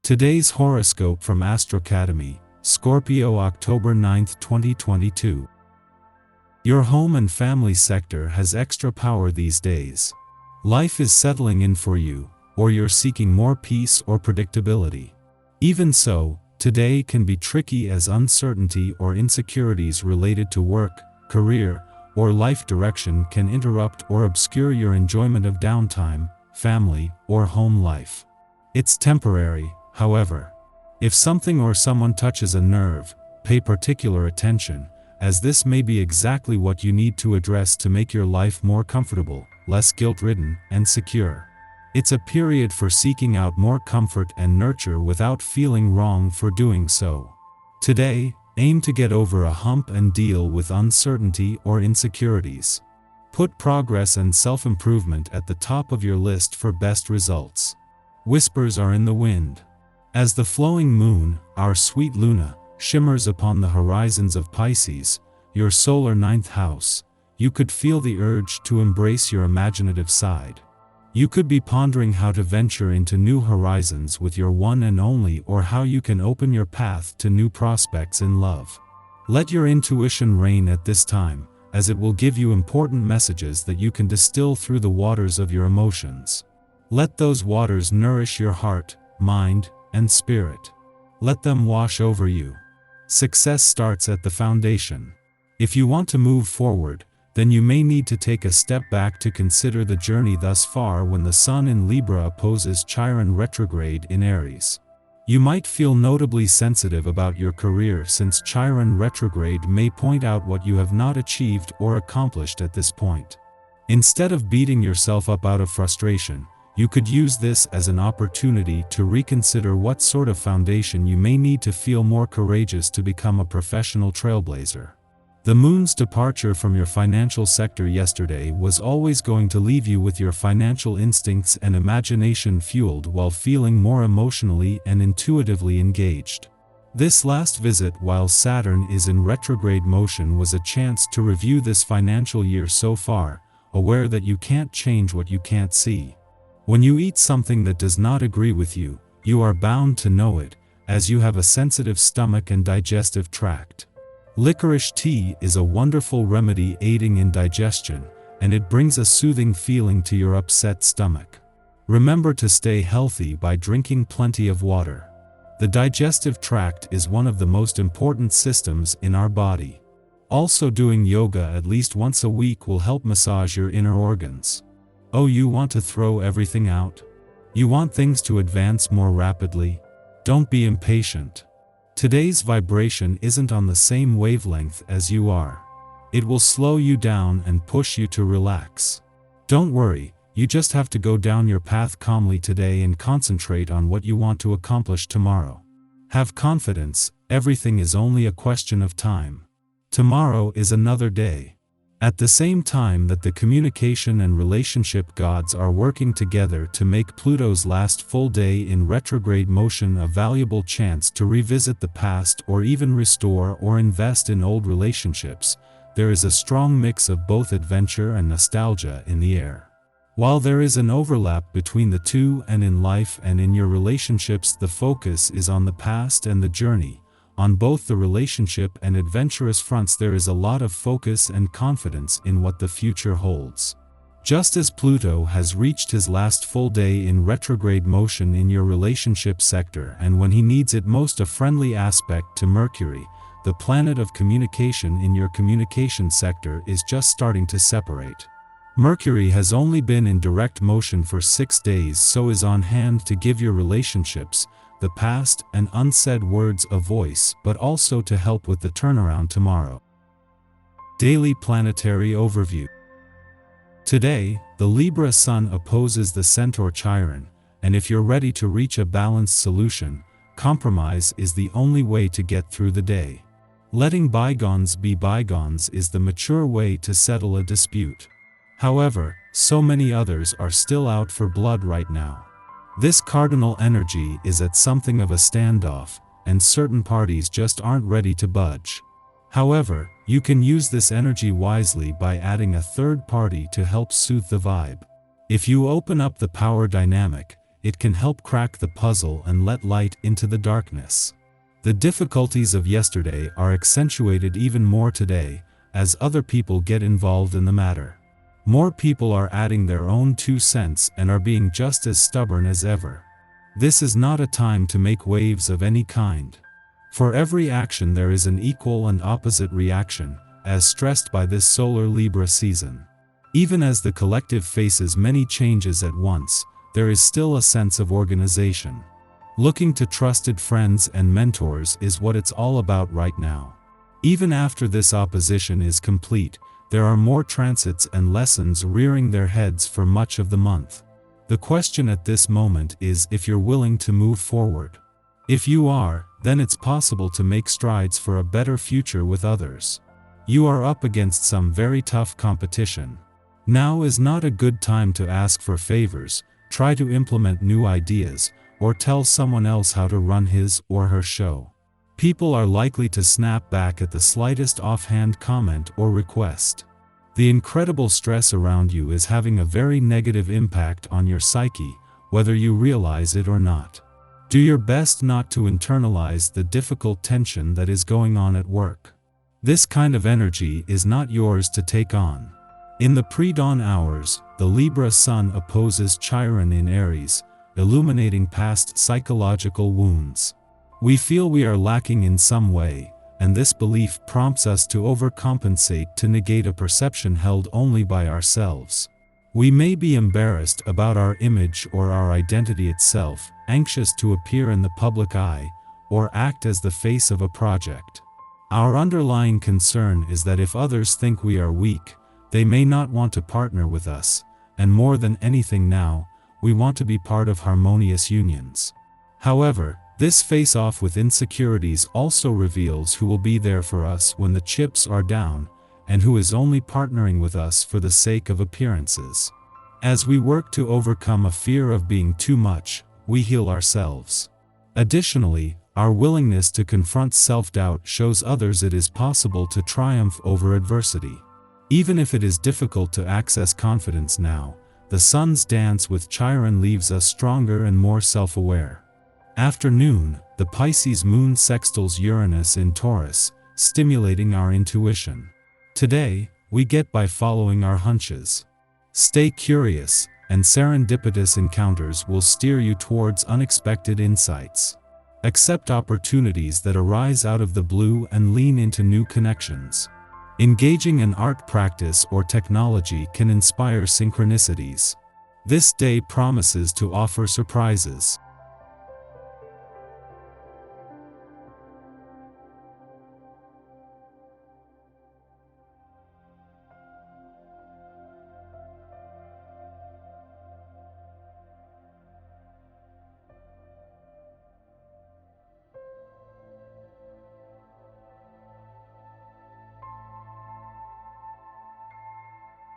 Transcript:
Today's horoscope from Astrocademy, Scorpio, October 9, 2022. Your home and family sector has extra power these days. Life is settling in for you, or you're seeking more peace or predictability. Even so, today can be tricky as uncertainty or insecurities related to work, career, or life direction can interrupt or obscure your enjoyment of downtime, family, or home life. It's temporary, however. If something or someone touches a nerve, pay particular attention, as this may be exactly what you need to address to make your life more comfortable, less guilt-ridden, and secure. It's a period for seeking out more comfort and nurture without feeling wrong for doing so. Today, aim to get over a hump and deal with uncertainty or insecurities. Put progress and self-improvement at the top of your list for best results. Whispers are in the wind. As the flowing moon, our sweet Luna, shimmers upon the horizons of Pisces, your solar ninth house, you could feel the urge to embrace your imaginative side. You could be pondering how to venture into new horizons with your one and only, or how you can open your path to new prospects in love. Let your intuition reign at this time, as it will give you important messages that you can distill through the waters of your emotions. Let those waters nourish your heart, mind, and spirit. Let them wash over you. Success starts at the foundation. If you want to move forward, then you may need to take a step back to consider the journey thus far when the Sun in Libra opposes Chiron retrograde in Aries. You might feel notably sensitive about your career since Chiron retrograde may point out what you have not achieved or accomplished at this point. Instead of beating yourself up out of frustration, you could use this as an opportunity to reconsider what sort of foundation you may need to feel more courageous to become a professional trailblazer. The moon's departure from your financial sector yesterday was always going to leave you with your financial instincts and imagination fueled while feeling more emotionally and intuitively engaged. This last visit while Saturn is in retrograde motion was a chance to review this financial year so far, aware that you can't change what you can't see. When you eat something that does not agree with you, you are bound to know it, as you have a sensitive stomach and digestive tract. Licorice tea is a wonderful remedy aiding in digestion, and it brings a soothing feeling to your upset stomach. Remember to stay healthy by drinking plenty of water. The digestive tract is one of the most important systems in our body. Also, doing yoga at least once a week will help massage your inner organs. Oh, you want to throw everything out? You want things to advance more rapidly? Don't be impatient. Today's vibration isn't on the same wavelength as you are. It will slow you down and push you to relax. Don't worry, you just have to go down your path calmly today and concentrate on what you want to accomplish tomorrow. Have confidence, everything is only a question of time. Tomorrow is another day. At the same time that the communication and relationship gods are working together to make Pluto's last full day in retrograde motion a valuable chance to revisit the past or even restore or invest in old relationships, there is a strong mix of both adventure and nostalgia in the air. While there is an overlap between the two, and in life and in your relationships the focus is on the past and the journey, on both the relationship and adventurous fronts there is a lot of focus and confidence in what the future holds. Just as Pluto has reached his last full day in retrograde motion in your relationship sector, and when he needs it most a friendly aspect to Mercury, the planet of communication in your communication sector is just starting to separate. Mercury has only been in direct motion for 6 days, so is on hand to give your relationships, the past, and unsaid words a voice, but also to help with the turnaround tomorrow. Daily Planetary Overview. Today, the Libra Sun opposes the Centaur Chiron, and if you're ready to reach a balanced solution, compromise is the only way to get through the day. Letting bygones be bygones is the mature way to settle a dispute. However, so many others are still out for blood right now. This cardinal energy is at something of a standoff, and certain parties just aren't ready to budge. However, you can use this energy wisely by adding a third party to help soothe the vibe. If you open up the power dynamic, it can help crack the puzzle and let light into the darkness. The difficulties of yesterday are accentuated even more today, as other people get involved in the matter. More people are adding their own 2 cents and are being just as stubborn as ever. This is not a time to make waves of any kind. For every action there is an equal and opposite reaction, as stressed by this solar Libra season. Even as the collective faces many changes at once, there is still a sense of organization. Looking to trusted friends and mentors is what it's all about right now. Even after this opposition is complete, there are more transits and lessons rearing their heads for much of the month. The question at this moment is if you're willing to move forward. If you are, then it's possible to make strides for a better future with others. You are up against some very tough competition. Now is not a good time to ask for favors, try to implement new ideas, or tell someone else how to run his or her show. People are likely to snap back at the slightest offhand comment or request. The incredible stress around you is having a very negative impact on your psyche, whether you realize it or not. Do your best not to internalize the difficult tension that is going on at work. This kind of energy is not yours to take on. In the pre-dawn hours, the Libra Sun opposes Chiron in Aries, illuminating past psychological wounds. We feel we are lacking in some way, and this belief prompts us to overcompensate to negate a perception held only by ourselves. We may be embarrassed about our image or our identity itself, anxious to appear in the public eye, or act as the face of a project. Our underlying concern is that if others think we are weak, they may not want to partner with us, and more than anything now, we want to be part of harmonious unions. However, this face-off with insecurities also reveals who will be there for us when the chips are down, and who is only partnering with us for the sake of appearances. As we work to overcome a fear of being too much, we heal ourselves. Additionally, our willingness to confront self-doubt shows others it is possible to triumph over adversity. Even if it is difficult to access confidence now, the Sun's dance with Chiron leaves us stronger and more self-aware. After noon, the Pisces moon sextiles Uranus in Taurus, stimulating our intuition. Today, we get by following our hunches. Stay curious, and serendipitous encounters will steer you towards unexpected insights. Accept opportunities that arise out of the blue and lean into new connections. Engaging in art practice or technology can inspire synchronicities. This day promises to offer surprises.